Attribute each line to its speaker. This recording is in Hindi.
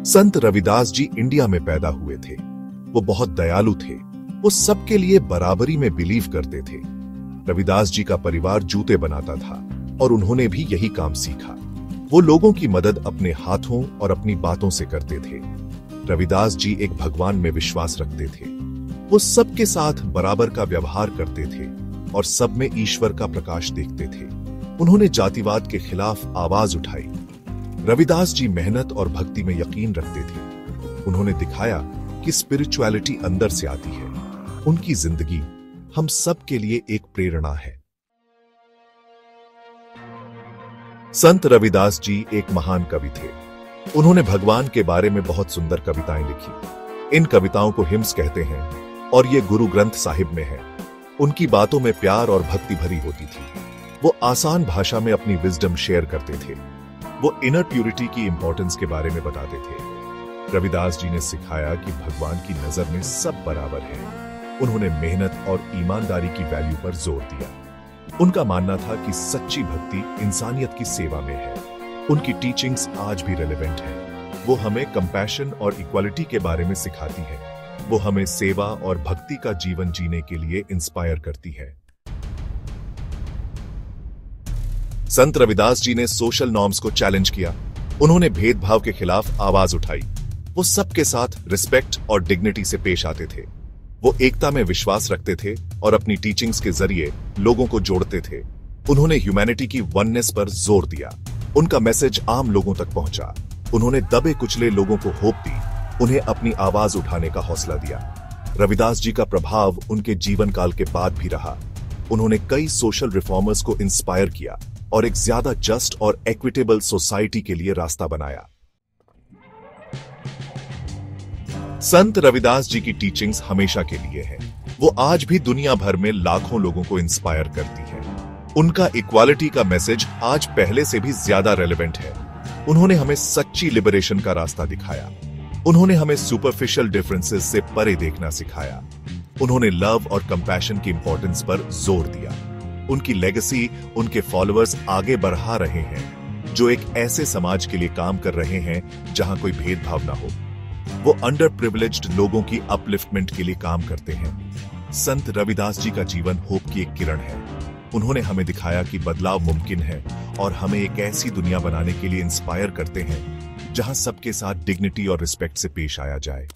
Speaker 1: संत रविदास जी इंडिया में पैदा हुए थे। वो बहुत दयालु थे। वो सबके लिए बराबरी में बिलीव करते थे। रविदास जी का परिवार जूते बनाता था और उन्होंने भी यही काम सीखा। वो लोगों की मदद अपने हाथों और अपनी बातों से करते थे। रविदास जी एक भगवान में विश्वास रखते थे। वो सबके साथ बराबर का व्यवहार करते थे और सब में ईश्वर का प्रकाश देखते थे। उन्होंने जातिवाद के खिलाफ आवाज उठाई। रविदास जी मेहनत और भक्ति में यकीन रखते थे। उन्होंने दिखाया कि स्पिरिचुअलिटी अंदर से आती है। उनकी जिंदगी हम सब के लिए एक प्रेरणा है। संत रविदास जी एक महान कवि थे। उन्होंने भगवान के बारे में बहुत सुंदर कविताएं लिखी। इन कविताओं को हिम्स कहते हैं और ये गुरु ग्रंथ साहिब में है। उनकी बातों में प्यार और भक्ति भरी होती थी। वो आसान भाषा में अपनी विजडम शेयर करते थे। वो इनर प्यूरिटी की इंपॉर्टेंस के बारे में बताते थे। रविदास जी ने सिखाया कि भगवान की नजर में सब बराबर है। उन्होंने मेहनत और ईमानदारी की वैल्यू पर जोर दिया। उनका मानना था कि सच्ची भक्ति इंसानियत की सेवा में है। उनकी टीचिंग्स आज भी रेलेवेंट है। वो हमें कंपैशन और इक्वालिटी के बारे में सिखाती है। वो हमें सेवा और भक्ति का जीवन जीने के लिए इंस्पायर करती है। संत रविदास जी ने सोशल नॉर्म्स को चैलेंज किया। उन्होंने भेदभाव के खिलाफ आवाज उठाई। वो सबके साथ रिस्पेक्ट और डिग्निटी से पेश आते थे। वो एकता में विश्वास रखते थे और अपनी टीचिंग्स के जरिए लोगों को जोड़ते थे। उन्होंने ह्यूमैनिटी की वननेस पर जोर दिया। उनका मैसेज आम लोगों तक पहुंचा। उन्होंने दबे कुचले लोगों को होप दी। उन्हें अपनी आवाज उठाने का हौसला दिया। रविदास जी का प्रभाव उनके जीवन काल के बाद भी रहा। उन्होंने कई सोशल रिफॉर्मर्स को इंस्पायर किया और एक ज्यादा जस्ट और इक्विटेबल सोसाइटी के लिए रास्ता बनाया। संत रविदास जी की टीचिंग्स हमेशा के लिए है। वो आज भी दुनिया भर में लाखों लोगों को इंस्पायर करती है। उनका इक्वालिटी का मैसेज आज पहले से भी ज्यादा रेलेवेंट है। उन्होंने हमें सच्ची लिबरेशन का रास्ता दिखाया। उन्होंने हमें सुपरफिशियल डिफरेंसेस से परे देखना सिखाया। उन्होंने लव और कंपैशन की इंपॉर्टेंस पर जोर दिया। उनकी लेगेसी उनके फॉलोअर्स आगे बढ़ा रहे हैं, जो एक ऐसे समाज के लिए काम कर रहे हैं जहां कोई भेदभाव ना हो। वो अंडर प्रिविलेज्ड लोगों की अपलिफ्टमेंट के लिए काम करते हैं। संत रविदास जी का जीवन होप की एक किरण है। उन्होंने हमें दिखाया कि बदलाव मुमकिन है और हमें एक ऐसी दुनिया बनाने के लिए इंस्पायर करते हैं जहां सबके साथ डिग्निटी और रिस्पेक्ट से पेश आया जाए।